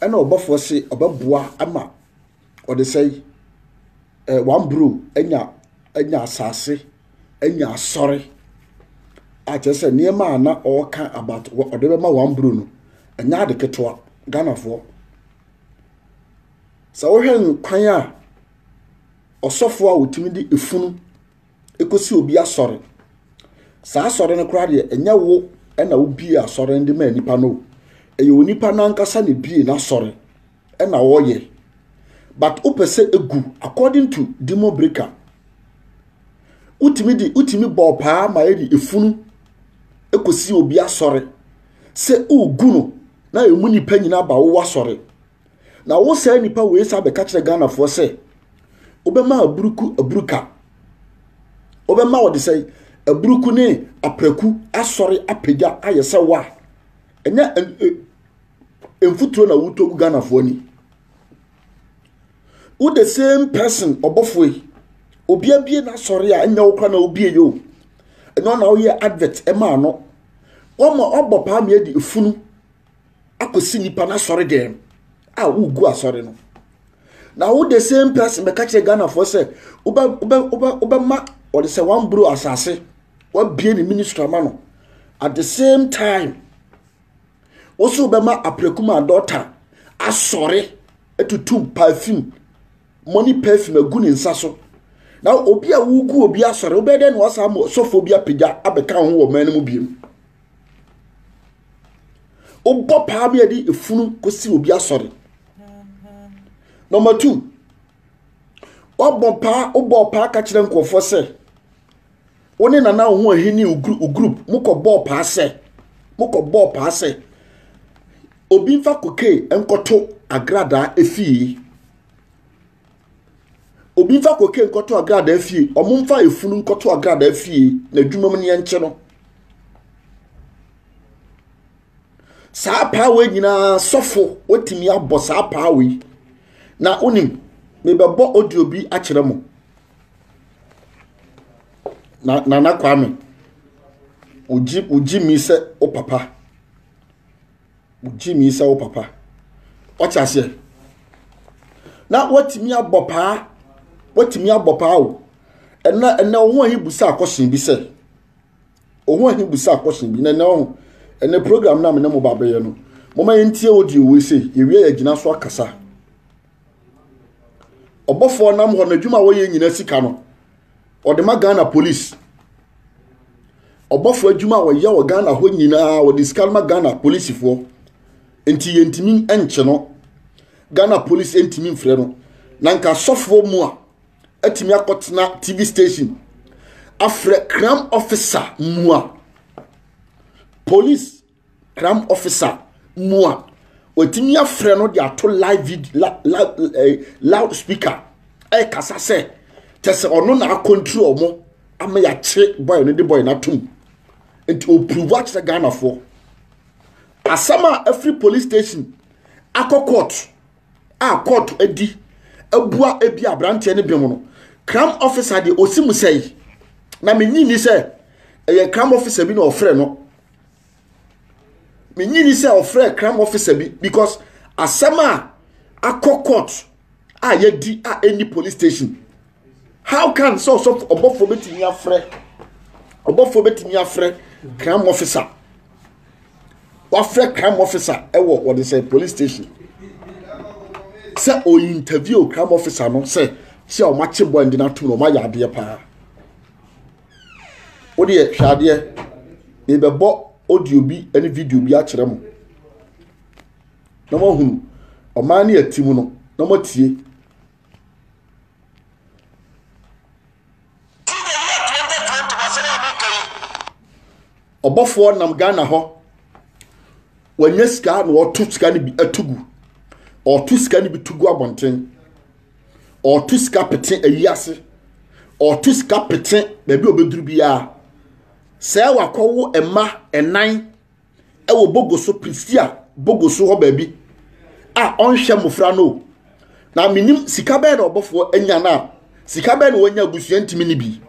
ɛna ɔbɔfo se ɔbɛboa ama ɔde sɛ one bro enya asase enya asɔre a kyerɛ sɛ nneɛma ana ɔka about ɔde bɛma one bro no enya de ketewa Ghana for sɛ wohwɛ kwan a ɔsɔfo a wotimi di efunu ekosi obi asɔre saa asɔre no kora de enya wo ɛna wo bi asɔre ndi ma nipa no ɛyɛ onipa nankasa ne bi na asɔre ɛna wɔyɛ but upese egu according to demo breaker utimi bɔ paa ma yɛ efunu ekosi obi asɔre se ugu no na emu nipa nyina ba wo asɔre na wo sɛ nipa we sa be ka kyerɛ Ghana fo sɛ obɛma abruka obɛma wo de sɛ abruku ne apraku asɔre apagya ayɛ sɛ wa enya emfuturo na wuto Ghana fo ni who the same person obofwe obiabie na sori a enya wokra na obie yo eno na wo ye advert e ma no wo ma obopa me di efunu akosi nipa na sori dem a ugu asori no na who the same person be catch Ghana for say oba ma or say one bro asase wa bie ni ministry ma no at the same time also be ma aprekuma daughter asori etutum perfume money perfume agu ni nsa so na obi a wugu obi asore obede na wasa mo sofo bi apagya abeka ho wo man mu biem obo pa bi edi efunu kosi obi asore. Number 2 obo pa ka kire nkofo se woni na ho ahini group mukọ ball pa se obi mfa koke enkoto agrada efie obi mfa koke nkoto agrada afie omumfa efunu nkoto agrada afie na dwumam ne enche no saa pawe nyina sofo otimi abo saa pawe na onim me bebo audio bi akire mo na kwame uji mi se o papa ocha se na watimi abo pa o ena ho ahibusa akoshin bi se ohun ahibusa akoshin bi na ho ene program na me na mo ba be no moma yentie audio we se yewie agina so akasa obofo nam ho na dwuma wo ye nyina sika no ode ma Ghana police obofo adwuma wo ye wo Ghana ho nyina wo discal ma Ghana police fo enti yentimi enche no Ghana police entimi mfre no na nka sofo mu a atimi akotena TV station afre crime officer mu a police crime officer mu a otimi afre no de ato live video loud speaker e kasa se tese ono na control mo ama ya che boy no de boy na tum enti o prove at the Ghana for asama every police station court edi abua ebi abrante ne bem no crime officer de osimu sei na menyini se crime officer bi na ofre no menyini se ofre crime officer bi because asama court yedi any police station. How can so obofo betimi afre crime officer crime officer ewo what they say police station say o interview crime officer no say o mache boy ndi na tum no ma ya ade pa o de hwade e be bo audio bi any video bi a kire mo na mo hunu o ma na atimu no na mo tie obofo nam Ghana ho wanyeska no otuska ni bi atugu otuska ni bi tugu abonten otuska pete ayiase otuska pete bebi obeduru bia se wakwo ema enan ewo bogoso prisia bogoso ho bebi onhwe mofra no na minim sika be na obofo anya na sika be na wanya abusuan timi ni bi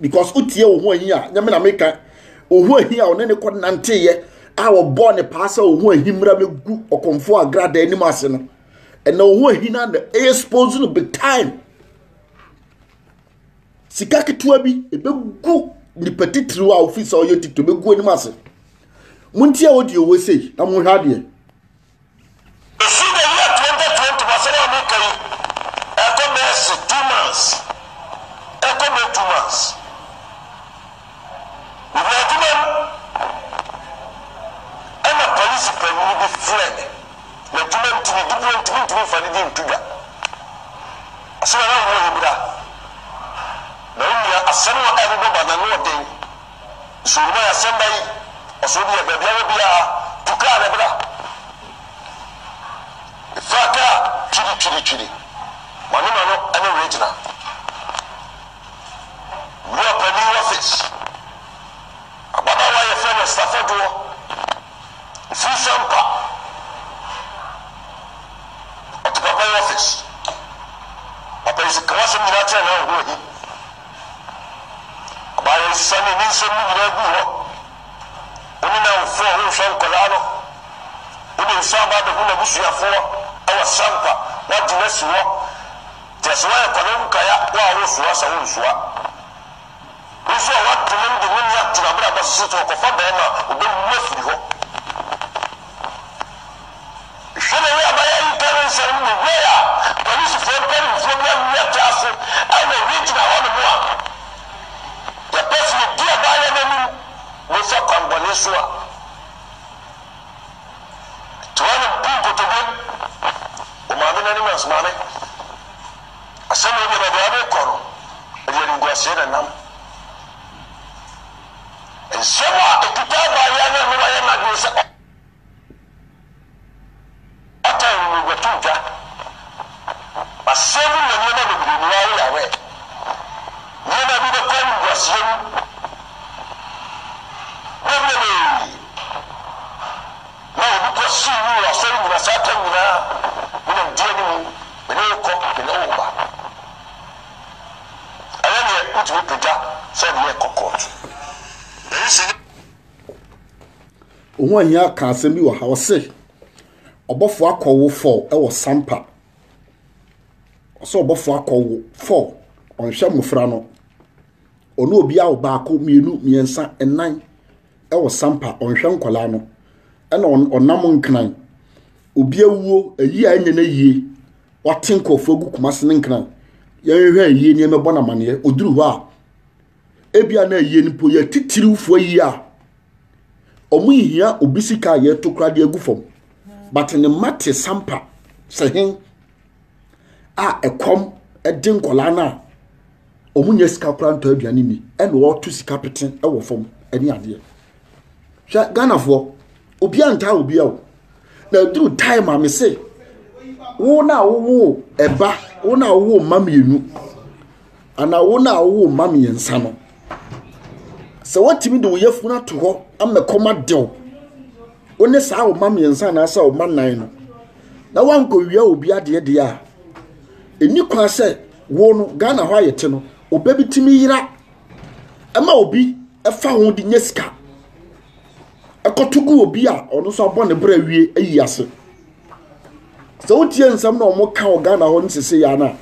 because utie wo ho anyi a nyame na meka ohu ahia one ne kod nante ye our born a passer who himra me gu or comfort grad any mason. And no one hina the exposed to big time. Sikaki tuabi, a big gu the petit through our office or you to be good master. Muntia, what you will say, I'm more hard here. The year 2020 was a 2 months. 2 months. We were doing and a police will be fled. The document to be funny in Tuga. So I don't know that. Now, a son of everybody and no thing. So we are somebody, or so we are the Arabia to Canada. Faka, chili. Manumano and original. We are a new office. About our friend Stafford, free sampa. At the Papa office. Papa is a class of Milata now. By his son in Nisan, only now 4 who shall Colano. Only Saba the Hunabusia 4, our sampa, not the rest of what. That's why I call Kaya, who was a if you want to name the wind to the brother, sit or Fabema, will be with you. If you know my parents and me, where police from your castle, I will reach my own one. The person of dear by enemy was a convalescent. To one people to win, Umaman animals, money. A son of the other corner, and you didn't go say the number. And someone to tell by Yana Magnus at time we were two. But 7 and never be well away. Never be the pen was him. No, because see you are saying a certain we don't deal with no cock in over. I don't put with the jar, said me a cockroach. One year can't be what I was say. Above what call 4, I was sampa. So above what call 4 on Shamufrano. Or no be out back, miensa and 9. I was sampa on Shankolano. And on Namon Knan. Ubia wo a year and a year. What think of Fogu Massing Knan? Ye near me bonamania, or drew wa. Ebiana yen po ye titiru for ya. Omu here obisika ye to crowd ye gufom. But in the matter sampa, say him, a com a dinkolana. Omunye scapran to Ebianini, and war to scapitan our form, any idea. Shall Ghana for Obianta will be out. Now do time, I may say. Oh, now, oh, eba, oh, now, oh, mammy, you. And I will now, oh, mammy and son. So what to me do we have to her? I'm a commando. When they saw mammy and son, I saw man 9. Now one go you be a dear. A new class said, Won Ghana Hyatino, or baby Timira. A mobi, a found in Yeska. A cotugu beer, or no so upon the brewery a year. So what yen some no more cow Ghana on to say, Anna.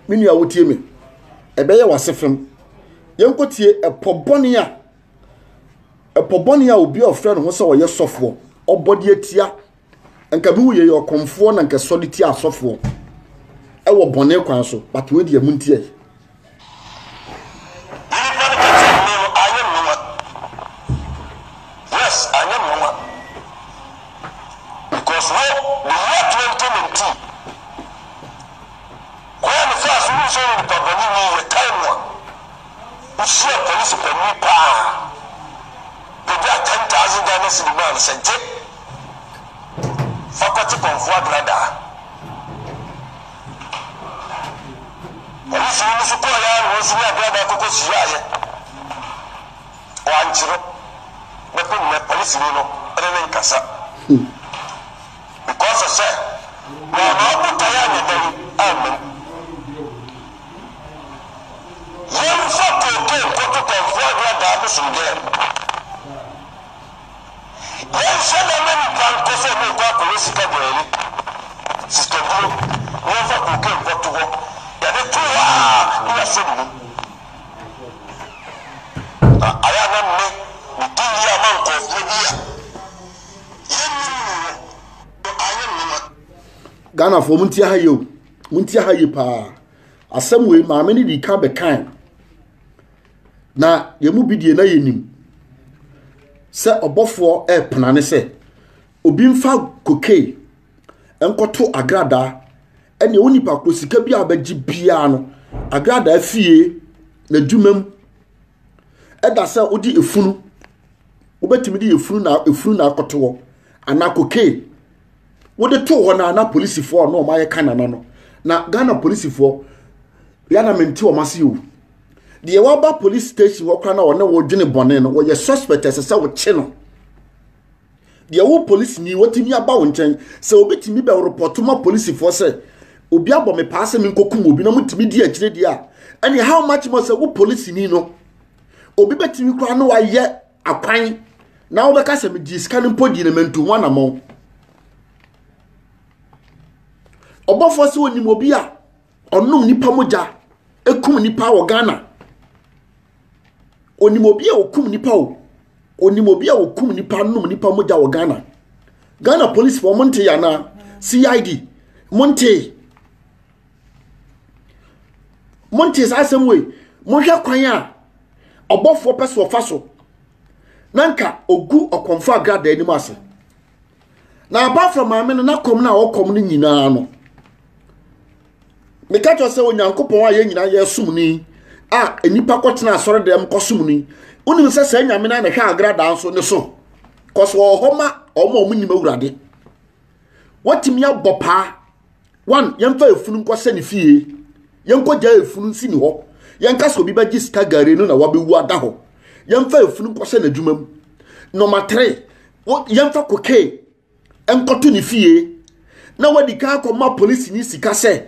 Meaning I would hear me. A bear was a film. Young Cotier, a pobonia. A pobonia will be a friend who saw your software, or body a tear, and Kabuya your conform and solitaire software. I will bonnet council, but with your muntier. Yes, I am Mama. Because the year 2020, when the first reason in Pabani, a time one. You see a police for me, pa. They got 10,000 dollars in the man, said, Faculty of Wagrada. Police municipal was in a brother Cocosia. One chiro, but the police, and then Cassa. Because I said, no, no, Amen. You fuck to go to confront that person there. yɛnhyɛ da ma nipa nkɔ sɛ ɔmɔkɔ akɔwɛ sika bɔɛli sister bro wɔmfa koke nkɔto hɔ yɛde to hɔ a ne yɛsɛ no mu ayɛ na mme medi yi ama nkɔfoɔ bi a yɛnnim no ayɛ nnoma Ghana for muntia ha ye pa asɛm wei maame ne di ka bekan na yemu bidie na yenim sɛ ɔbɔfoɔ penane sɛ obi mfa koke enkoto agrada ene onipa kro sika bia abagye bia no agrada fie na dwumam ɛda sɛ odi efunu wobetimi di efunu na akoto ana koke wode to ho na police for no ma ye kanana no na Ghana police for yana menti o mase yo de waba police station wo kra na wona wo dwene bone no wo ye suspect se wo che no de wo police ni wotimi aba wo nchen se obetimi be report ma police for se obi abo me paase me nkokum obi na mutimi di akire di a any how much mo se wo police ni no obi betimi kra no wa ye akwan na wo be ka se me di scan mpodi na mentu wana mo obofo se onim obi a onum nipa moja ekum nipa wo Ghana onim obi a okum nipa o onim obi a okum nipa num nipa moja wo Ghana police for monte ya na CID monte asem we mohwe kwan a obofo peso faso nanka ogu okonfo agrada anim ase na apart from amene na kom na okom no nyina no me catch say onyankopon a ye nyina ye sumni a enipa kwotena asore dem kosumni unim se se nyame na hwe agrada anso ne so koso ohoma omo munim awurade watimi abopa one yemfa efunu nkose ne fie yenkogya efunu nsi ni ho yenka so bi bagi sika gare no na wabewu ada ho yemfa efunu nkose na dwumam number 3 yemfa koke enkoto ne fie na wadi ka akoma police ni sika se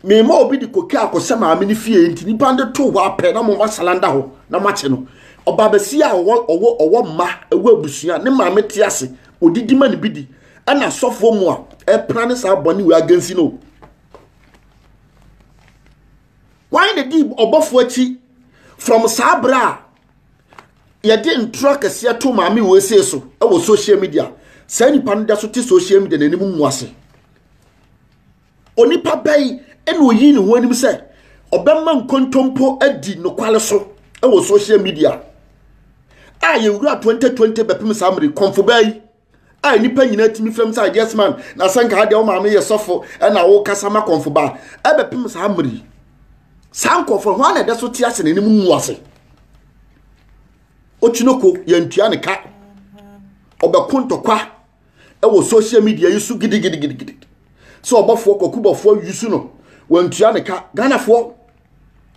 me ma obi di koke akose maame ne fie nti nipa nde to ho apɛ na mo masalanda ho na mache no obabasi a owo ma ewu abusua ne maame te ase odidi ma ne bidi ana sofo mu a epra sa boni we agansi no why the deep obofo achi from sabra ye de ntro kase to maame we se so e wo social media say nipa no da so te social media nanim mu ase onipa bai ene oyi ne ho anim se obemma nkontompo adi no kwale so e wo social media a ye wura 2020 bepem samre konfo bai a nipa nyina timi frem say yes man na sanka ha de o maame ye sofo e na wo kasa ma konfo ba e bepem samre sankofo ho na de so te ase nanim mu ase ochinoko ye ntua ne ka obekontokwa e wo social media yisu gidigidi so obofo kokubofo yusu no wantua ne ka Ghana fo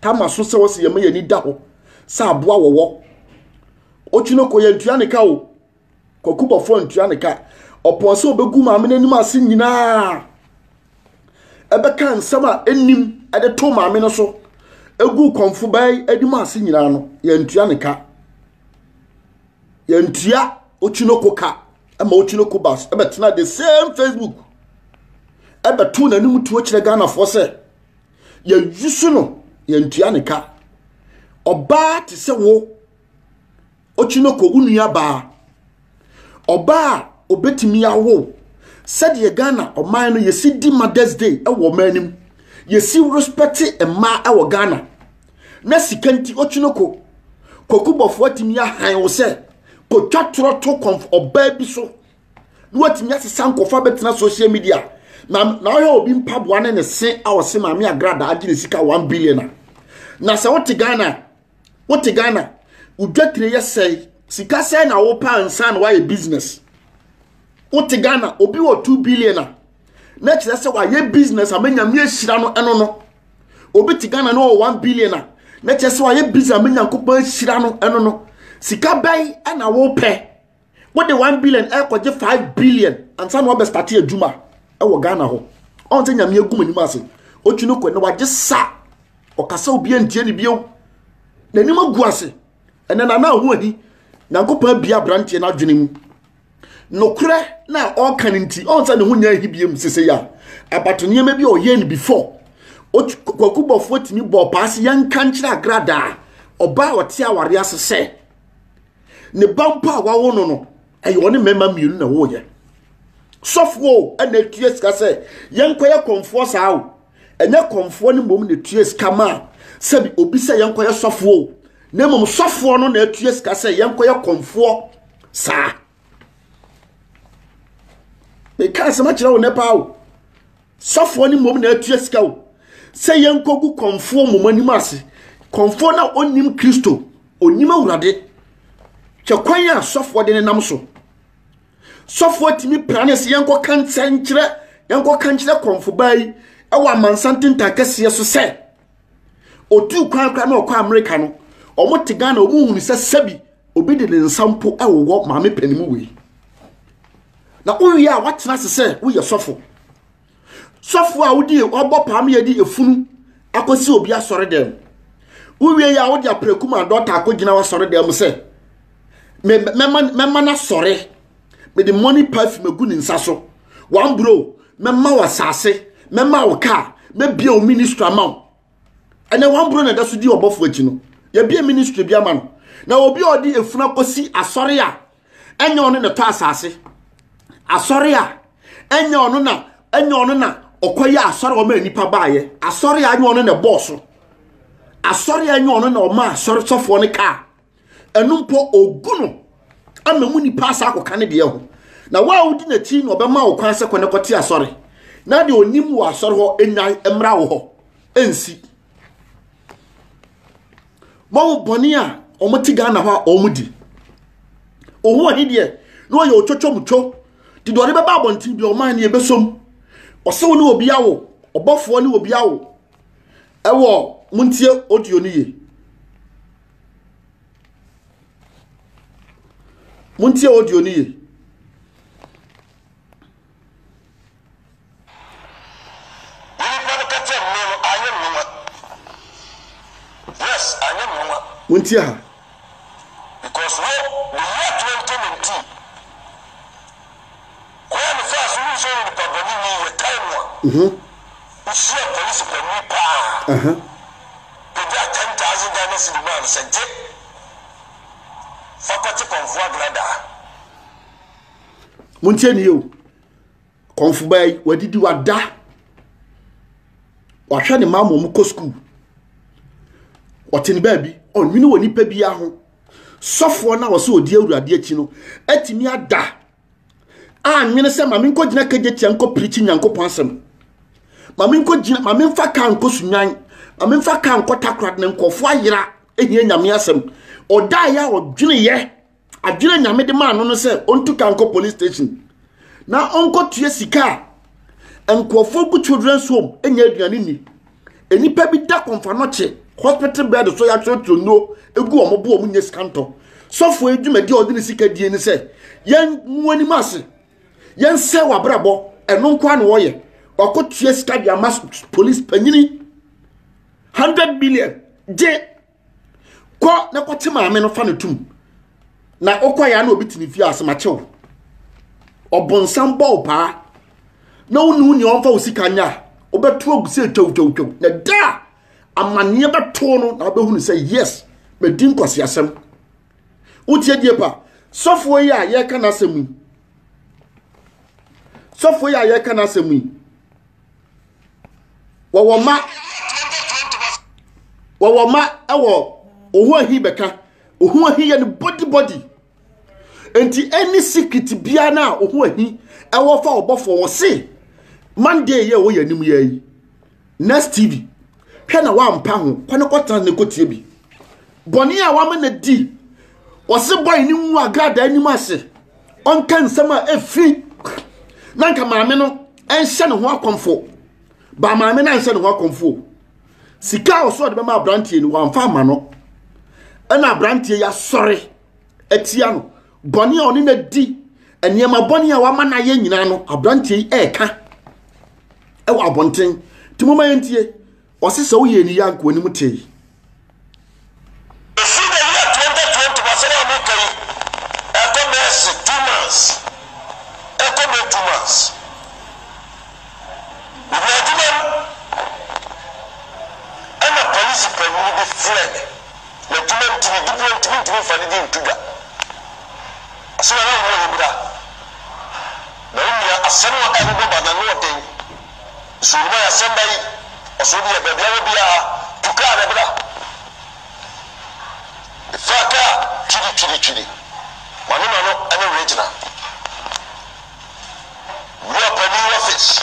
tamaso se wo se yema yani da ho sa aboa wowo ochinoko ye ntua ne ka o kokubofo ntua ne ka opon se obegu maame nanim ase nyina ebe kan sama enim ede to maame no so egu konfo bai edim ase nyina no ye ntua ne ka ye ntua ochinoko ka ama ochinoko bas ebe tena the same Facebook ebe tu na nim tu okire Ghana fo se ye yusu no ye ntua ne ka oba te se wo ochinoko unua ba oba obetimi awo said ye Ghana oman no ye si di Mother's Day e wo manim ye si respect e ma e wo Ghana na sikanti ochinoko kokubofo atimi ahan wo se ko twatro to konf oba bi so no watimi asesa nkofa betena social media na he obi mpaboa ne se awose maame agrada agine sika 1 billion na se wote Ghana udwatire yesai sika sai na wo pa ansan wa business wote Ghana obi wo 2 billion na kire se wa ye business amenya me hira no eno no obi te Ghana no 1 billion na kire se wa ye business amenya nkopa hira no eno no sika bai ana wo pe wo de 1 billion e kwaje 5 billion ansan wo be start adwuma e wo Ghana ho on te nyame agum anim ase otwino ko ne waje sa okasa obi antie ne bio na nim agu ase ene na ho ani nyankopa bia brantie na adwene mu nokre na all kaninti on say ne ho nya hibiem sese ya abato niam bi o yen before kwakubofo timi bo pass yan kanchira agrada oba wote aware asese ne bampa wawo no ayo ne mema mienu na wo ye sofwo ana tues ka se yankoya konfo saawo enye konfo ne mom ne tues kama sabi obi se yankoya sofwo ne mom sofwo no na tues ka se yankoya konfo saa be ka se ma kira wo ne pawo sofwo ne mom na tues ka wo se yankogu konfo mom anim ase konfo na onim Kristo onim awurade kwan ya sofwo de ne nam so sofwo timi pranes yanko kankyere konfo bai ewa amansantin takase so se otu kwan na okwa America no omote Ghana omuhunu se sabi obi de nsampo ewo maame panimu we na owi a watena se wo ye sofwo a wodi obo pam ye di efunu akosi obi asore dem owi ya wodi aprekuma dota akogina wasore dem se mema na sore me the money perfume gu ni nsaso one bro mema wasase mema wo car me bia o ministry amount ene one bro na da so di obofo achi no ya bia ministry bia ma no na obi odi efuna kosi asore a enye ono ne to asase asore a enye ono na okoya asore o ma nipa baaye asore a enye ono ne boss asore a enye ono na o ma asore sofo ne car enumpo oguno amamu ni pasa akoka ne de ho na wa udi na ti no obema wo kwan se kone kote asore na de onim wo asore ho enyan emra wo ho ensi mo boni a omoti Ghana ho omudi ohu ani de no ye ochocho mucho ti do re beba abontin bi o man ne ebesom osewo ne obi awo obofo ne obi awo ewo muntie audio ni ye muntie audio ni ye yes I am muntie ha because the year 2019 when the first reason the public ni time one see police for me pa the 10,000 Ghana cedi man said fakoti konfu agrada muntie ni yo konfu bai wadidi wada wahwe ne mama mu ko school otini baabi onwini woni pa bia ho sofo na wo se odi awurade achi no atimi ada anwene se mame nko gina kaje tia nko preach nyankopon asem mame nko gina mame mfa ka nko sunyan mame mfa ka nko takrad ne nkofo ayira ehia nyame asem oda ya odwene ye adwene nyame de ma no se ontu ka nko police station na onko tue sika nkofo bu children's home enya aduane ni enipa bi da konfa no che hospital bed so ya chocho no egu omobo omunye skanto sofo edwumadi odini sika die ni se yen muani mase yen se wabrabo eno nkwa no woye okotue sika bia mas police panyini 100 billion je ko na kwate maame no fa no tum na okoya na obitini fi asema chew obonsam bo pa na wonu ni onfa osika nya obetu oguse twaw na da amanie beto no na behunu say yes me din kwase asem utie die pa sofo ya ye kana asem sofo ya ye kana asem wawoma ewo ohu ahi beka ohu ahi ye ne body enti any secret bia na ohu ahi ewo fa obofo wo se Monday ye wo yanim ye next TV hwe na wa mpa ho kwane kwata ne kotie bi boni a wa na di wo se boy ni nwu agrada anim ase on kan sama efi nanka maame no enhye ne ho akomfo ba maame na enhye ne ho akomfo sika oso de be ma brantie ni wa mfa ma no na brantie ya sore atia no boni a oni na di eniema boni a wa ma na ye nyina no abrantie eka ewa abonten timoma yentie osese wo ye ni yanko ani mutei the year 2020 was all me kai e go mess 2 months so no ya sendai oso bi e be bia tuka na bla faka chiri manu no ana original we open new office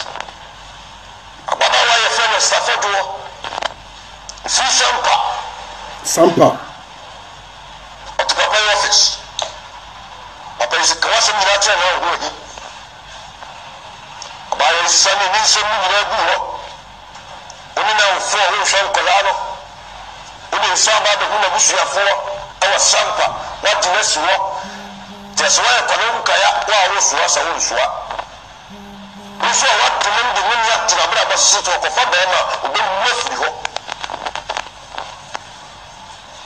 ababa wa ye friend Stafford si sampa otupapa office papa is kwasa milata na ho hi abaya sani ni so mu na gu ho oni na fo ho shan kolano oni saba de huna busu ya fo awa sampa wa dinesi wo teso wa ekonom kaya wa wo suwa sa wo suwa so what the men ya tina bra ba so to ko fa ba ma obi mu fi ho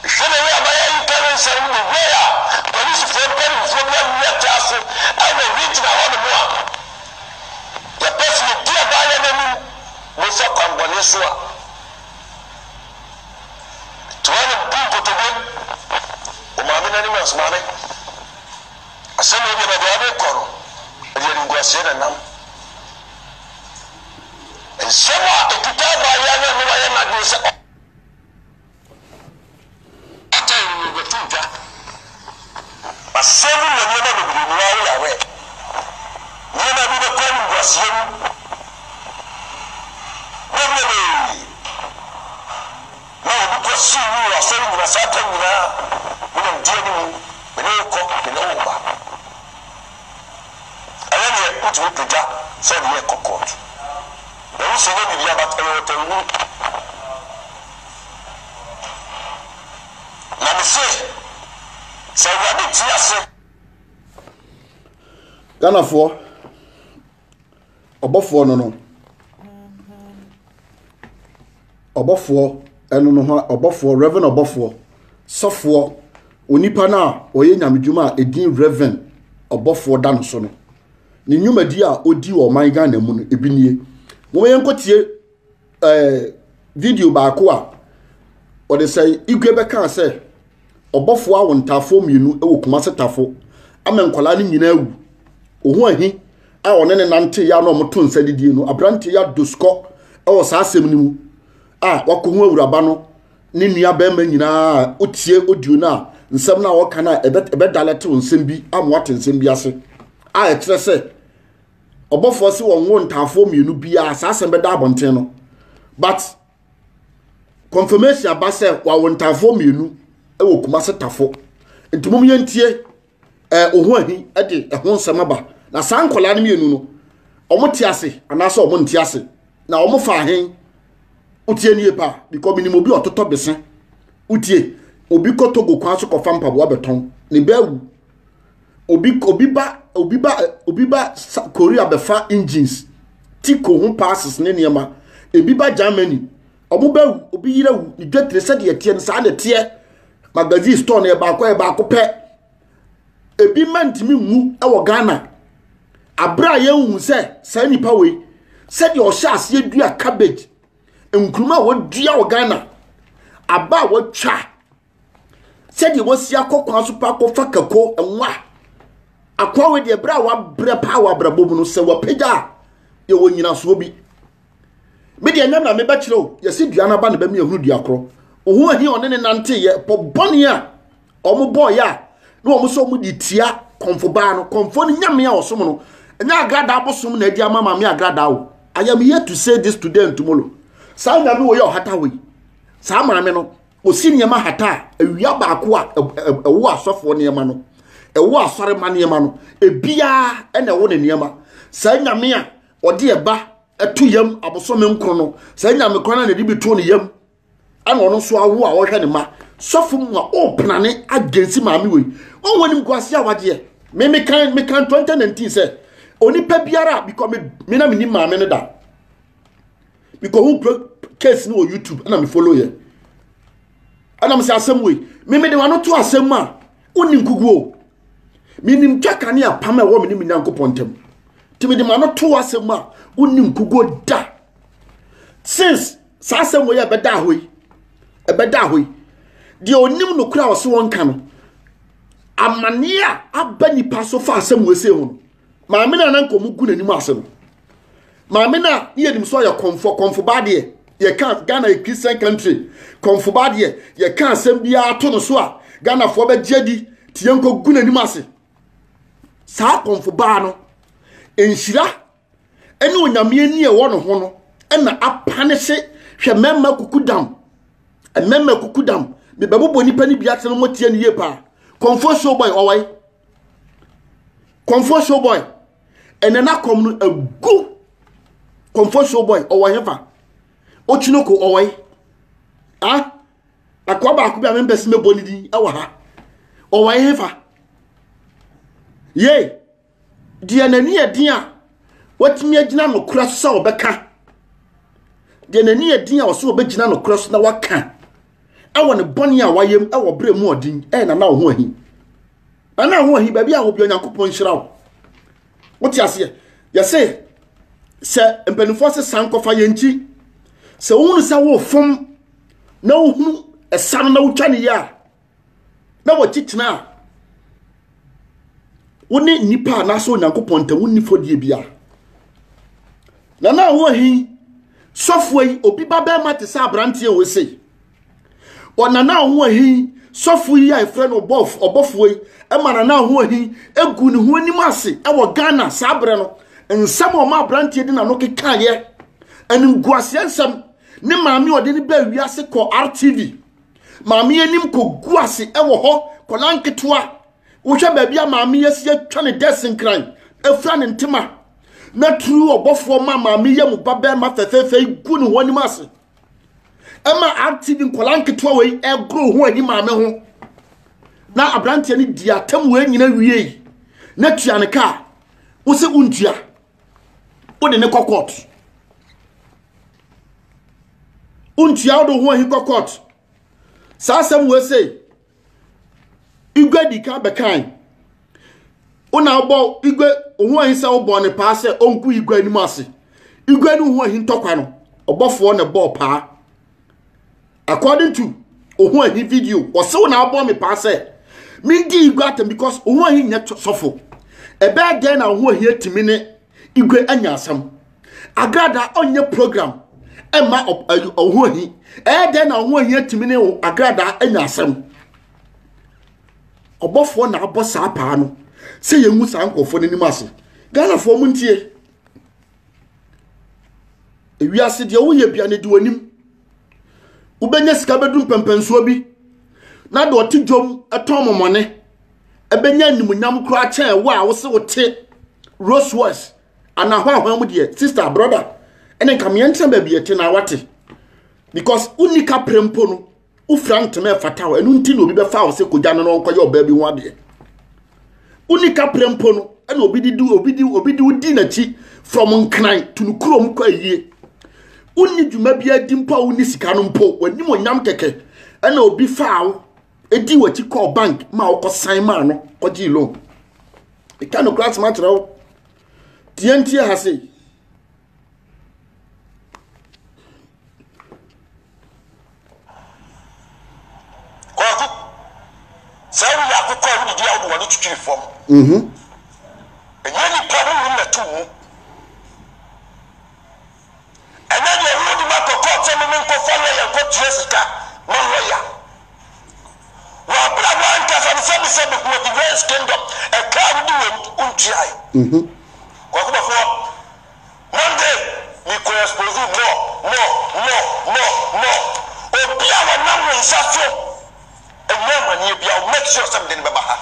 shene ya ba ya parents and the where police for parents from ya taso I will reach na one more ya person dia ba ya nemu mo so kwambone so a to one bumpo to be o ma me na ni mas ma ne asema bi na ba ko no ya ni gwase na nam Sema ekitaba yana nuwa yana disa ata ni gotuja basemu na nyama bibiri wa yawe nyama bibe kwa ngwasiem bebele na obuko siwu asori ni sata nyina na ndiye ni meneko menowba ayani utu tuja so ni kokot eu sou o Bíblia bateu na me se eu abitia se Ganafo obofo no obofo eno no ha obofo Reverend obofo sofo onipa na oye nyamedwuma edin Reverend obofo da no so no ni nyumadi a odi o man Ghana mu no ebinie mo yenkotie video baako a o de say igwe beka say obofo awontafo mienu ewo Kumase tafo amenkwala ni nyina awu ohu ahi a one ne nante ya no moto nsa didie no abrante ya dosko ewo saa asem ni mu a wakohu awuraba no ne nua ba ma nyina otie odio na nsem na wo kana ebe dalete nsem bi amwate nsem bi ase a etre say obofo si won ntafo mienu bia asase be da abonten no but confirmation abase wa won ntafo mienu ewo Kumase tafo ntumum yentie ohu ahi ede ehon semaba na sankola ne mienu no omote ase anase omonte ase na omofa ahen utie nie pa because minimo bi ototo besen utie obi kotogo kwa so kofa mpabo abeton ne bawu obiba Korea befa engines tiko ho passes ne niema ebiba Germany omubawu obi yirawu ni dwetre se de tie nsa de tie magazine store ne ba ko pe ebi mantimi mu e wo Ghana abra ye hu se nipa we se de o sha ase dua cabbage enkruma wo dua wo Ghana aba wo twa se de wo sia kokwan so pa ko fakako enwa akwa we de bra wa bre pa wa bra bobu no se wa pega ye wo nyina so bi me de nyam na me ba kire ye se dua na ba na ba me ehunu dua kro ohu ahi one ne nante ye po bone a omo boy a no omo so mu di tia konfo ba no konfo ni nyame a osom no nya agrada abosom na adi amama me agrada wo I am here to say this today and tomorrow sa nyame wo ye ohata we sa maame no osi niema hata awia ba ko a ewo asofo niema no ewo asore ma niema no ebia ene wo ne niema sa nyame a ode eba etu yam abosom nkro no sa nyame kwana na di bitu ne yam ana ono so awo a wo hwe ne ma sofo mu a opnane agensi maame we on wonim kwase a wage me kan 2019 say oni pa biara because me na me ni maame ne da because who case no YouTube ana me follow ye ana me say asem we me de wano to asem a oni nkuguo me nim twaka ne apam a wo me ni me nyankopɔntem ti me de mano to asem a oni nkuguo da since sa asem we ebeda hoyi de onim no kura wo se won ka no amania aba nipa so fa asem we se ho maame na nanko mu gu nanim asem maame na ye nim so ya komfo baade ye kan Ghana a Christian country komfo baade ye kan asem bia to no so a Ghana fo be giadi tienko gu nanim ase saa komfo ba no enhyira ene onyame ani e wo no ho no ena apane se hwe memma kukudam memma kukudam me babo nipa ni bia tene motie ne ye pa komfo show boy owai komfo show boy ene na kom no agu komfo show boy owai hefa ochinoko owai akwa ba akubia members me boni di ewa ha owai hefa ye dia nani edin a watimi agina no kura so sa obeka dia nani edin a so obegina no kura so na waka ewa ne boni a wayem ewo bre mu odin na na ho ahi ana ho ahi ba bia wo bi onyankopon hyirawo wote ase ya se empenifo se sankofa yenchi se wonu sa wo fom na wo hunu esam na wo twane ya na wo titina woni nipa na so onyankopon ta woni fodie bia na ho ahi sofoi obi baba mate sa abrantie wo sei ona na ho ahi sofoi ya efre no obofoi e mana na ho ahi egu ne ho anim ase e wo Ghana sa abre no nsam o ma abrantie di na no kekaye anim guase nsam ne maami ode ni ba wiase ko RTV maami anim ko guase e wo ho ko lanketoa wo hwe ba bia maami yesi atwa ne desin kran efra ne ntema na tru obofo ma maami ye mu baba ma fefefe gu ne ho anim ase ema RTV ko lanketoa we e gro ho ani maami ho na abrantie ni dia tam we nyina wiei na tua ne ka wo se untua wo de ne kokot untua wo do ho ahi kokot sa asem we se igwadi ka bekan una obo igwe ho ahi sa obo ne pa se onku igwa ni mase igwa ni ho ahi ntokwa no obofo ne bo pa according to ho ahi video wo se una obo me pa se mi di igwa atem because ho ahi nya sofo ebe den na ho ahi atimi ne igwe anya asam agrada onye program ema ho ahi den na ho ahi atimi ne agrada anya asam obofo na abosa apa no se yenwu sa nkofo ne nimase Ghana fo mu ntie ewiase de wo ye bia ne di wanim ubenya sika bedum pempenso bi na do tijom eton momone ebenya nimunyam kro a chen wo a wo se wo te Rolls-Royce ana hwa mu de sister brother ene kam yenten ba bi ete na wate because unika prempo no ufrant me fatawo enu nti no obi be fa wo se koja no nkoye oba bi ho ade unika prempo no ene obi di udi na chi from nkran to nukrom kwa yie uni djuma bia di mpa uni sika no mpo wani mo nyam keke ene obi fa wo edi wachi call bank ma wo ko sign ma no ko gi loan e kan no class ma tro TNT ha sei kwaku sai ya ku ko wi dia wo wani twitwiri fom enye ni pa wo na tu mu ene ni wo di ma ko ko teme men ko fa ya ko tresika no lawyer wa bra wa nka fa se ko di west kingdom e ka wo di wo untiai kwaku ba fo one day we ko expose more obi a wa nam no nsafo and you make sure something babaha.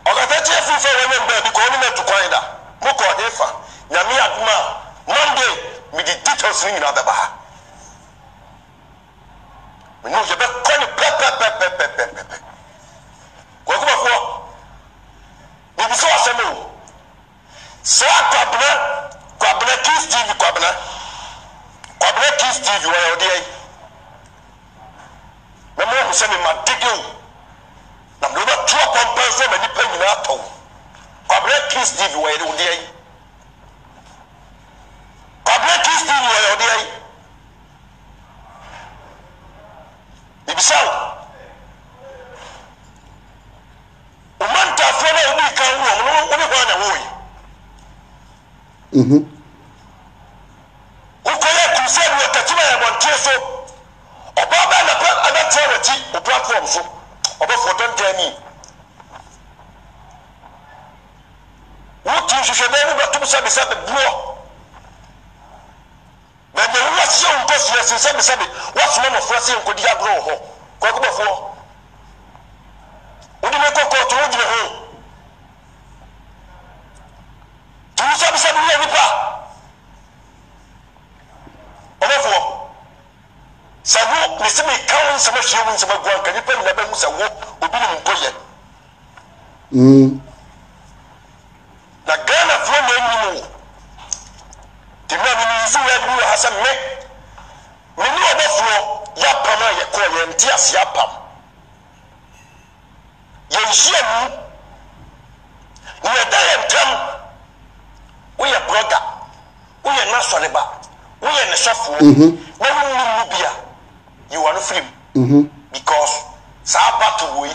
Oga tete fu fe we mbe bi ko ni metu kwanda. Mo ko hefa. Nyame aduma. Monday mi di details ni na babaha. Me no je be ko ni pe. Ko ko fo. Ni bi so asemo. So kwabna Kiss TV kwabna Kiss TV wa odi na mo se me madege na mo ba tuo kompense ma ni pa nyina ato kwabna Kiss TV wa odi kwabna Kiss TV wa odi ibisao umanta fo na obi kan wo no obi ho na wo yi Ukoya crusade wa katima ya bontie so. Obaba na pa adate wati o platform so. Oba for don tell me. What you should never be to say beside the bro. But the what's your boss yes say what's one of us in could ya bro ho. Ko ko before. Odi me ko to odi ho. Tu say beside me nipa. Obefo. Sabu me se me kawo se me hwe won se me gwan kan nipa na ba mu se wo obi ni mpoye. Na Ghana fo na enyimu ti ma mi nzu we bi ha se me ni obefo ya pam a ye ko ye nti ase ya pam ye hia mu ni da ye ntam wo ye brother wo ye na so ne ba wo ye ne sofo na mu bia you are no free because sa battle we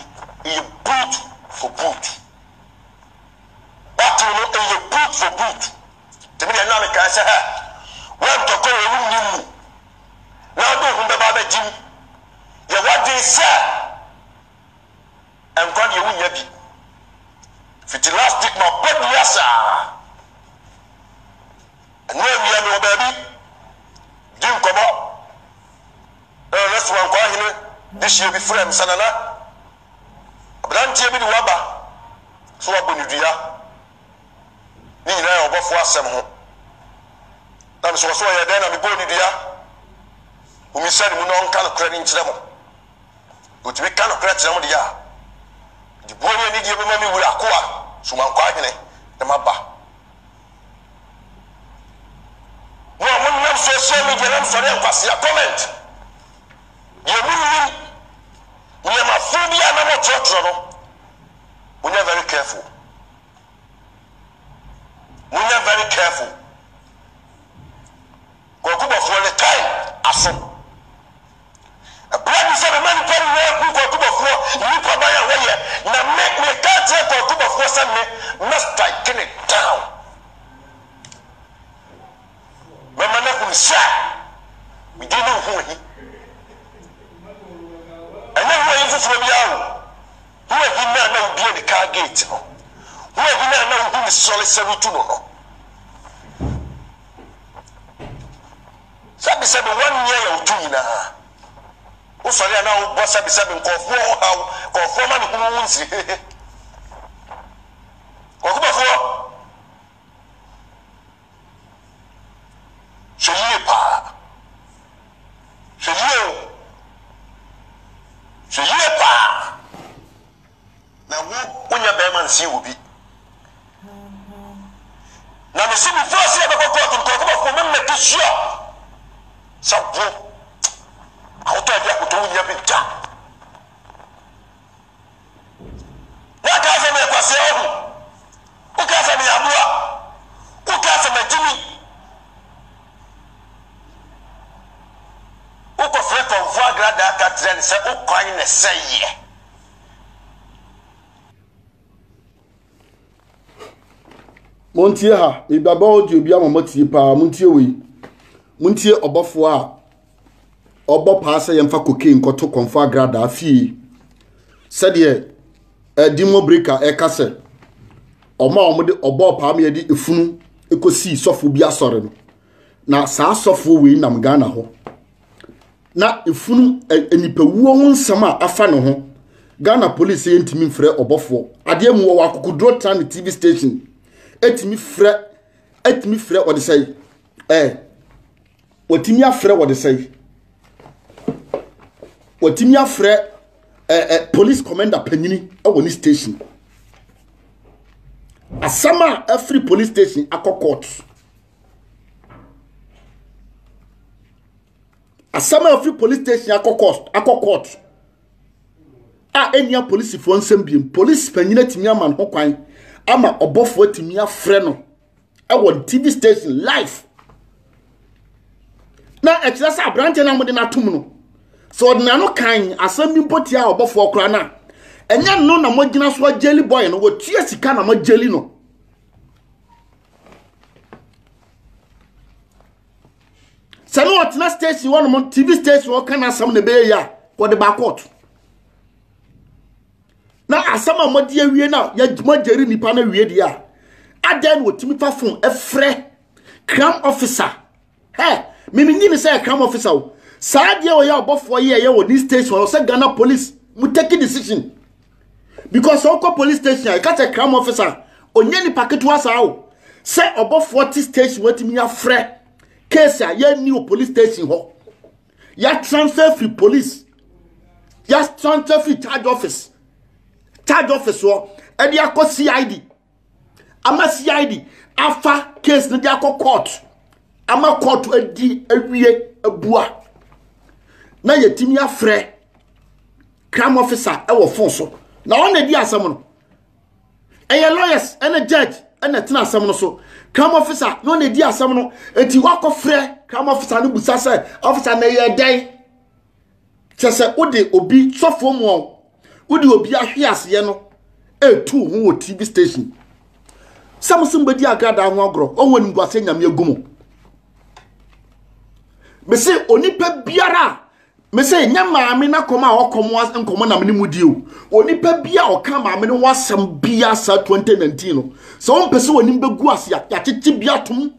you boot for boot. Battle no you boot for boot. To me na me ka say when to go we nimu na do hu be ba ba jim ye what they say and God you nya bi fit last stick my body yasa and we no baby dim komo let's one kwa hine this year be frame sanana abrantie bi ni waba so aboni dua ni na obofo asem ho na so so ye den na me boni dua umi sari mu no nka no kra ni nkyere mo otimi ka no kra kyere mo dia di boni ni die be ma mi wura akoa so man kwa hine na maba no mo nam social media nam so re nkwase ya comment ye munni ni ma phobia na mo trotro no we are very careful. We are very careful. Go for the time aso. A blood is a man can work with go for you come by away. Now make me can't take go for some must take it down. Mama na kunsa. We didn't know who he. And then we are from you. Who have been now be the car gate? Who have been now who is solid 72 no? Sabi 1 year or 2 na. Who sorry now boss sabi ko fo how ko fo man ko mun si. Ko ko fo. Chelie pa. Chelie pa. Na wo nya be man si obi na me si bi force e be ko ko ko me make sure so wo auto dia ko to nya bi ta na ka fa me kwase o ka fa me abua o ka fa me jimi o ko fa ko vo agrada ka tren se o kwan ne seye. Montie ha me baba audio bia mamotie pa montie we montie obofo a obo pa se yemfa cocaine koto konfo agrada afie sede dimo breaker e kase omode obo pa me yedi efunu ekosi sofo bia sore no na saa sofo we nam Ghana ho na efunu enipa wuo ho nsama afa ne ho Ghana police yentimi mfre obofo ade mu wo akukudro tan TV station etimi frɛ what say otimi afrɛ what say otimi afrɛ police commander panyini awoni station asama every police station akɔ court asama every police station akɔ court enya police fo nsem biem police panyina timi aman ho kwan ama obofo atimi afrɛ no awon TV station live na ekirasa abrante na mode na tom no so na no kan asam bi potia obofo okra na enya no na mogina so jelly boy no wotua sika na mo jelly no Say no at na station one on TV station or can asam ne be ya for the back court. Na asama modi awie na ya jeri nipa na wie dia. Aden wotimi fa phone e frɛ crime officer. Hey, mimi ni say crime officer. Sa dia wo ya obofo ye wo this station or say Ghana police mu take decision. Because oko police station I catch a crime officer onye ni paketu asa o. Say obofo station wotimi ya frɛ case ya new police station ho. Ya transfer free police. Ya transfer free charge office. Charge office wo e dia ko CID. Ama CID afa case no dia ko court. Ama court adi awie abua. Na yetimi afrɛ crime officer e wo phone so. Na on di asam no. Eye lawyers and a judge and a tena asam no so. Crime officer no ne di asam no enti wako frɛ crime officer no busa say officer na ye dan. Chese ode obi sofo mu wodi obi ahwe ase no etu ho wo TV station samson bedi agrada ho agro onwani ngwase nyame agumo me se onipa biara me se nya maame na koma okomo nkomo na me mu di o onipa bia oka maame no wasam bia sa 2019 no so on pese woni begu ase ya tete bia tom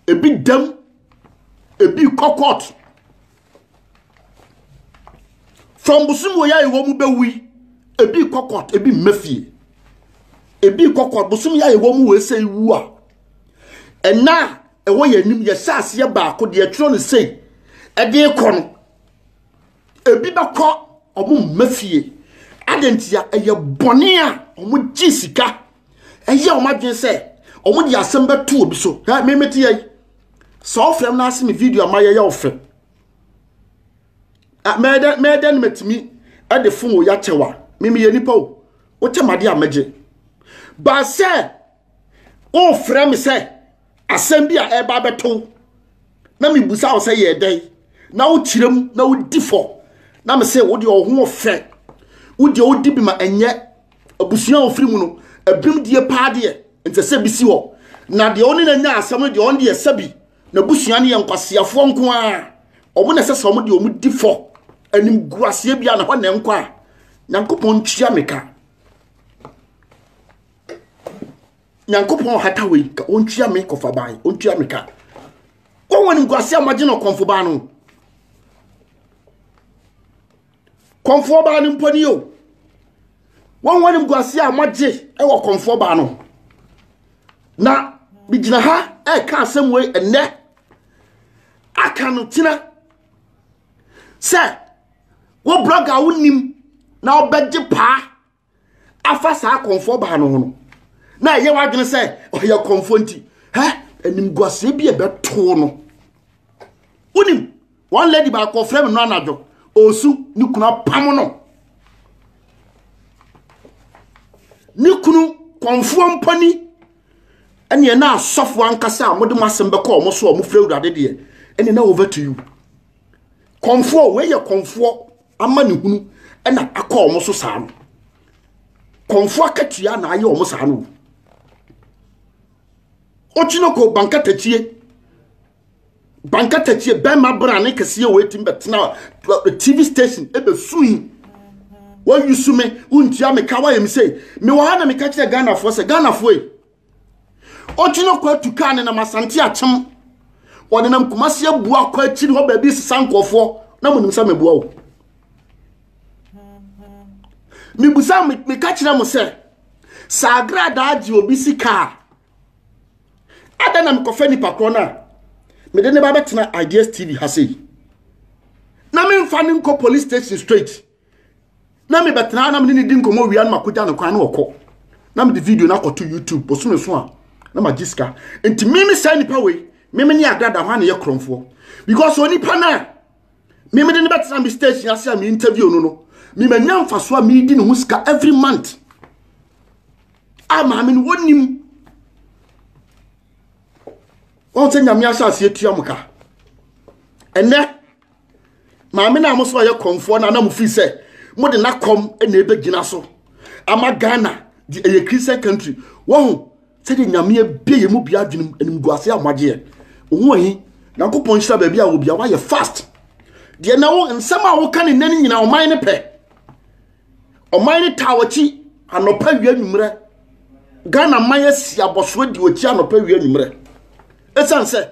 ebi dam ebi kokot from busum ya ewo mu bewi ebi kokot ebi mafie ebi kokot busum ya ewo mu we sei wu a ena ewo yanim ye sase ye baako de atro no sei e de kono ebi bako omu mafie adentia eye bone a omu gisika eye omadwen se omu de asem beto obi so ha memeti ye so frem na ase me video amaye ye ofre meden metimi ade fun wo ya chewa mimi ye nipa o temade amage ba se o frem se asem bi a eba beto na mi busa o se ye den na wo kirem na wo difo na me se wo de ohun ofe wo de wo di bi ma enye abusua ofri mu no abim die paade ente se bisi wo na de oni na nya asem de on de sabi na busua ne yankwasiafo nko a omo na se so mo de omu difo anim guasie bia na ho na nko a nyankopon tua meka nyankopon hatawei ka on tua me kofa bai on tua meka won guasie amaje no konfo ba no konfo ba ni mponi yo won guasie amaje e wo konfo ba no na bigina ha e ka asem we enne aka no tina se wo blogger wonim na obegye pa afa sa konfo ba no no na ye wadwene se oya konfo nti ha enim guase bi e beto no wonim one lady ba ko frame no anajo osu ni kuna pam no ni kunu konfo mpani ene na asofo ankasa amode masem be ko mo so mo frɛ urade de ene na over to you konfo we ye konfo ama ne hunu ena akọ omo so saa no konfo akatua na aye omo saa no ochinoko banka tachie be ma brane kese we tim betena TV station ebe suyi wo yusume untia me kawa yem say me wa na me ka kire Ghana fo se Ghana fo e ochinoko atuka ne na masante achem wode nam kumase abu akwa akiri ho ba bi sesankofo na munim sa mebua wo mi busa me ka kire mo se sagrada agi obi sika adana me kofa ni pakrona me de ne ba betena Ideas TV hase na me mfa ni nko police station straight na me betena na me ni di nkomo wian makoja no kwan na okọ na me di video na akoto YouTube boso so a na magiska enti mimi say nipa we mimi ni agrada ho na ye kromfo because oni pa na mimi de ne betena me station ase a me interview no mimi nya mfaso a me di ne huska every month ama me wonim on se nyame asase etua muka ene maame na mo so ye konfo na mo fi se mo de na kom na ebe gina so ama Ghana di a Christian country wo se de nyame bie ye mu bia dwunum enim guase amagye wo hi Nyankopɔn hyira baabi a wo bia wa ye fast de na wo nsɛm a wo ka ne nani nyina ɔman ne pɛ ɔman ne tawachi anopa wi anwumre Ghana man asi aboso di ochi anopa wi anwumre esan sɛ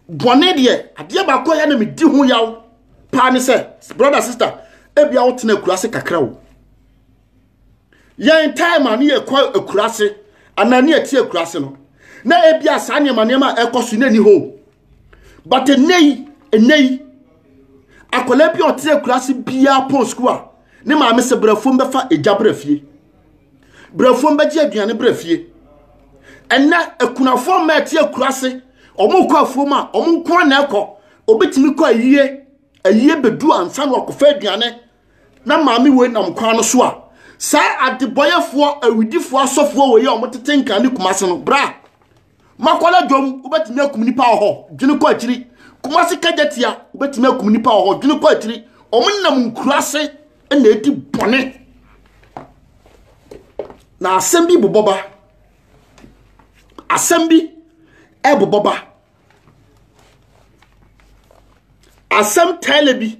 bɔne de ade ba kɔ ya na me di ho yaw pa ne sɛ brother sister ebia wo tena akurase kakra wo yan time ani ye kɔ akurase anani ati akurase no na ebia saa nema ekoso na ni ho but enei akola bi oti akurase bia pon school ne ma me se brafom befa eja brafie brafom beji aduane brafie enna akunafo ma ati akurase omo kɔ afuom a omo nko na ekɔ obetimi kɔ ayie bedu ansa no akofa aduane na maami we nam kwan no so a sa adeboyefo awidifo asofo we ye omotete nka ne kumase no bra makola dwom obetimi akum nipa ho dwene kɔ akiri kumase kajetia obetimi akum nipa ho dwene kɔ akiri omnam nkurase na edi bone na asembi boboba asembi eboboba asem telebi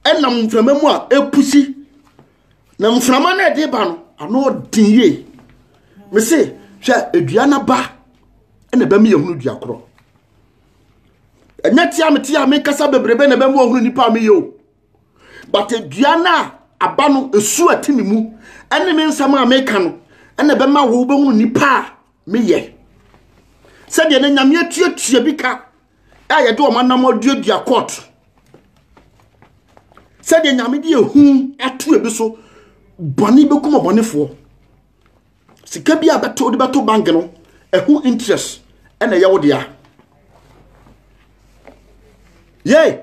enam mframamu a epusi na mframa na de ba no ano dinye me se hwa edua na ba ena ba me yehunu dua koro enya tia me kasa bebrebe na ba mu ohunu nipa me yo but edua na aba no esu atimi mu ene me nsam a me ka no ena ba ma wo be hunu nipa me ye se de na nyame atuatua bi ka a ye de o manam odua court se de nyame de ehu atu ebi so boni be kuma bonefo sika bi abeto de beto bank no ehu interest ena ye wo dia ye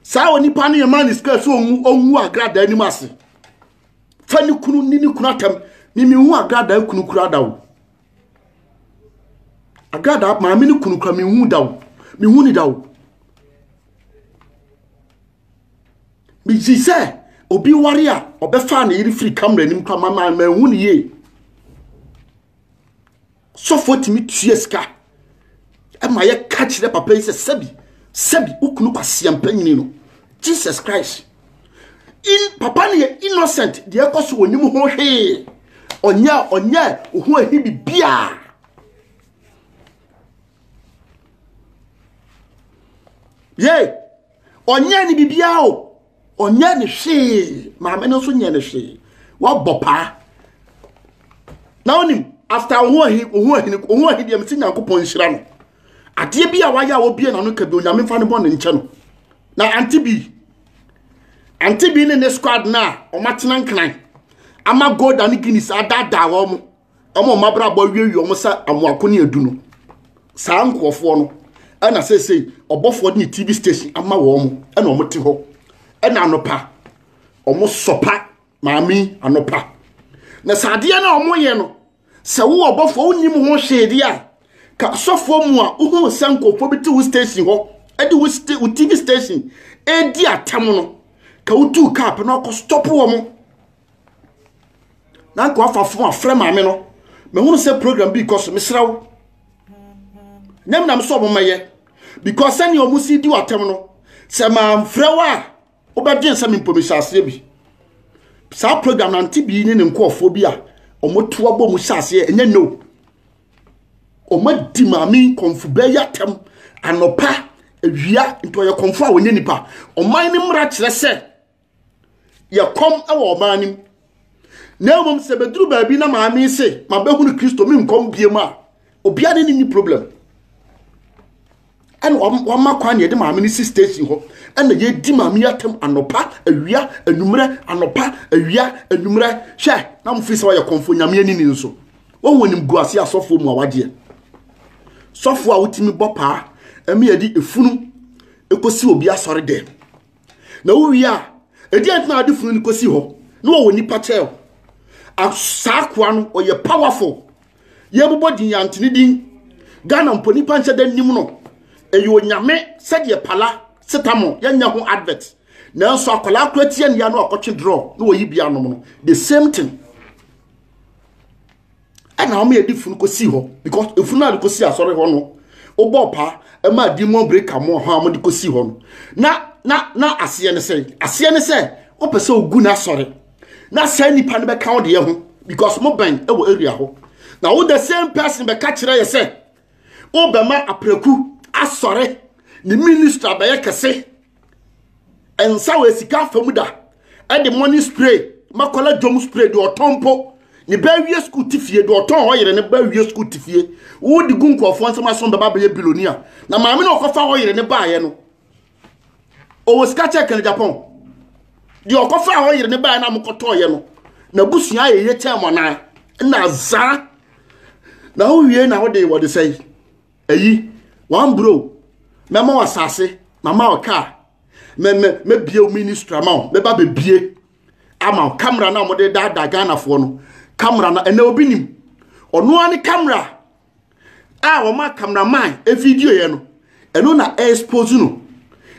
sa oni pa ne man is case onwu agrada anim ase fani kunu nini kunu atam mimi hu agrada kunu kura dawo agrada ma mini kunu kura mi hu dawo mi hu ni dawo bi jise obi warrior obefa na yiri free camera nim kwa mama ma hu ni ye so fotimi tueska e ma ye catch the papa is sebi ukunu kwase ampanyini no Jesus Christ in papa ne innocent de ekoso onim ho hwe onya ohu ahibi bia ye onya ni bibia o onya ne hwe maame no so nya ne hwe wa bopa na onim after ohu ahi de mti Nyankopon hira no ade bia wa ya wo bia na no ka bi onyame fa ne bon ne nche no na antibi ne squad na o matena nkran ama gold and guinness adada wo mo omo mabra bo wiwi o mo sa amoako ne adu no saa nkofo no ana sesei obofo ne TV station ama wo mo ana o mo te ho ana anopa o mo sopa maami anopa na saade na o mo ye no se wo obofo unyim ho hwede a ka sofo mu a uhu sankofo bi te wo station ho edi wo TV station edi atam no ka utu cap na ko stop wo mo na ko afafo afre maame no me hunu se program because me srawo nem na me so bo maye because sani o musi di watem no se ma mfrewa obedwen se me mpomisase bi sa program na ntibi ni nkofo bi a omoto abo mu sase enye no omadi maami konfu be yatem anopa ewia nto ye konfu a wonye nipa oman ni mra kire se ye kom awo oman ni na mom se beduru ba bi na maami se mabehunu Kristo mi nkom biem a obia ni problem and one ma kwan ye de maami ni station ho and ye di maami yatem anopa ewia anumre anopa ewia anumre hwe na mfi se ye konfu nyame ani ni nso won wonim guase asofo mu awade sofo a wutimi bopa emi yedi efunu ekosi obi asore de na wo wi a edi antina ade funu ni kosi ho na wo nipa chel asakwa no oye powerful ye bobodi yantini din Ghana mponi panche da nim no eyo nyame sede pala setamo yanya ho advert na so akola akratie ne ya no akotwe draw na wo yibia no no the same thing and how me yedi funu kosi ho because efunu ade kosi asore ho no obopa e ma demon breaker mo ha mo de kosi ho no na ase ne se o pese ogu na sori na say nipa ne be ka wo de ho because mo ban e wo area ho na wo the same person be ka kire ye say o be ma apreku asori ni minister be ye kese ensa we sika famuda e de money spray makola jom spray de otompo ni ba wie school tifie de oton ho yere ne ba wie school tifie wo di gun ko fo nsema so be ba be billionaire na maame na okofa ho yere ne ba ye no o wo sika check in Japan di okofa ho yere ne ba na mokoto ye no na busua ye chemo na za na ho wie na ho de wo de say eyi one bro mema wasase na ma oka me bie minister ma me ba be bie ama camera na mo de da Ghana fo no camera na ene obi nim ono ani camera wo ma cameraman e video ye no eno na expose no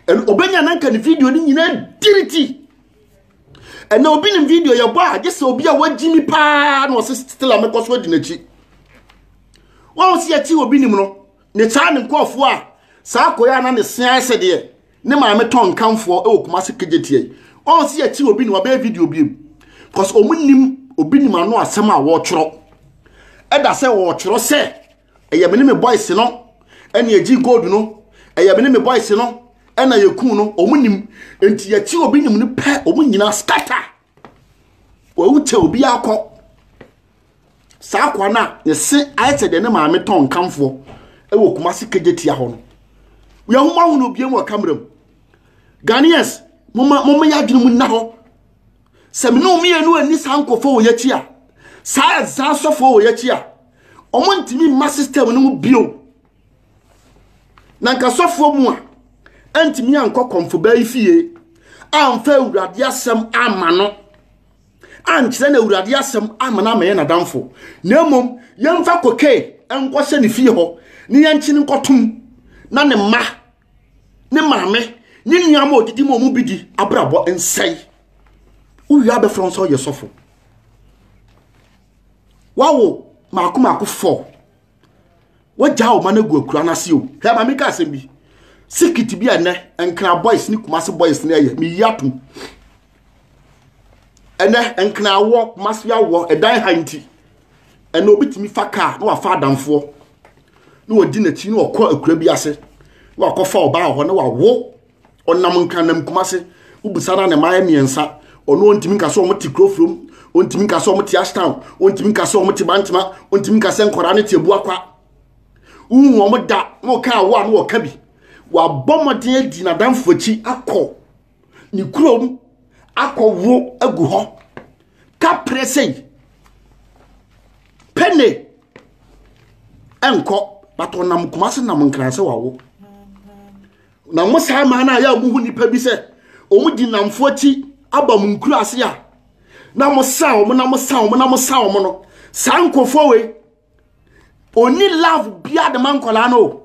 eno obenya na nka ni video ni nyina diriti ene obi nim video ye bo a gese obi a wagimi pa na o still amekọ so di nachi wo si ati obi nim no ne cha ne nkofo a sa koya na ne sia sede ne ma me ton kanfo e okuma se kejetie o si ati obi nim ba video bi because omunim obi nim ano asem a wo tworo eda se wo tworo se eye me boys no ene agi gold no eye me boys no ena yekun no omunim enti ati obi nim ne pe omunyina scatter wo uche obi akọ sa kwa na ne se ayete de ne ma me ton kanfo e wo kuma se kejetia ho no we ahuma hu no bie mu camera mu Ghanaians mama ya dwene mu na ho se me no mienu ani sankofo wo yachi a sa za sofo wo yachi a omo ntimi ma system no mu bio na nka sofo mu a antimi anko komfo ba ifie amfa urade asem ama no ankyere na urade asem ama na me na damfo na mom yemfa koke enko se ne fie ho ne yanchi ne nkotum na ne ma ne maame ni nuama odidi mo mu bidi abrabo ensai uwi abe from so yesofo wawo maako 4 waja o managu akura na se o he ma meka asem bi sikiti bi ene enkra boys ni kumase boys na ye mi yatum ene enkra wo kumase ya wo edan hanti ene obitimi faka na wa fa adamfo na wodi na chi na okọ akura bi ase na wakofa oba ho na wawo onam nkanam kumase ubusana ne maye miensa ono ontimi nka so omti krofrom ontimi nka so omti ashtown ontimi nka so omti bantima ontimi nka se nkora ne tebu akwa uhu omda no ka wa no ka bi wa bomoden adi na damfochi akọ ni krom akọ wo agu ho ka presei pene enko bato nam kumase nam nkranse wawo na musa ma na ya muhu nipa bi se omu di namfo ti abam nkuru ase a na musa o no sankofo we oni love bia de mankola no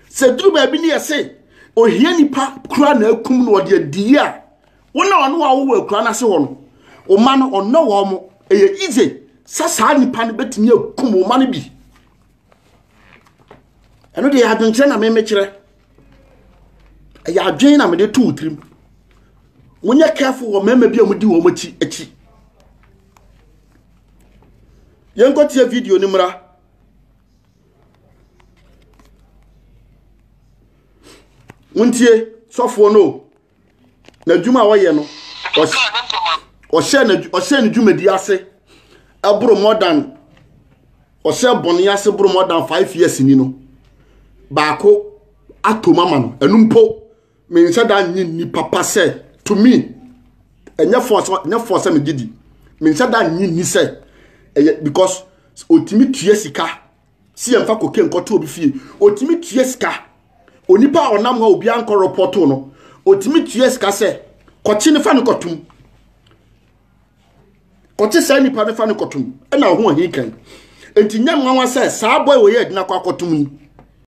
se duru ba bi ne yese ohie nipa kura na akum no de adi a wona ono wa wo akura na se ho no o ma no ono wo mo eye ize sasa nipa ne betimi akum o ma ne bi eno de ya adwenkyere na me kire ya adwen na me de tu trim wonya careful wo mema bi amudi wo machi achi yenko tie video ni mra wontie sofo no na djuma woye no o she na djuma di ase abro more than o she boni ase bro more than 5 years ni no baako atomama no enumpo me nsa da nyi papa se to me enya force me gidi me nsa da nyi se because otimi tue sika si emfa koke nkoto obi fie otimi tue sika onipa onam ha obi anko report no otimi tue sika se kochi ne fa ne kotum kochi se nipa ne fa ne kotum na ho hin kan enti nyam nwa se sa boy we ye dina kwa kotum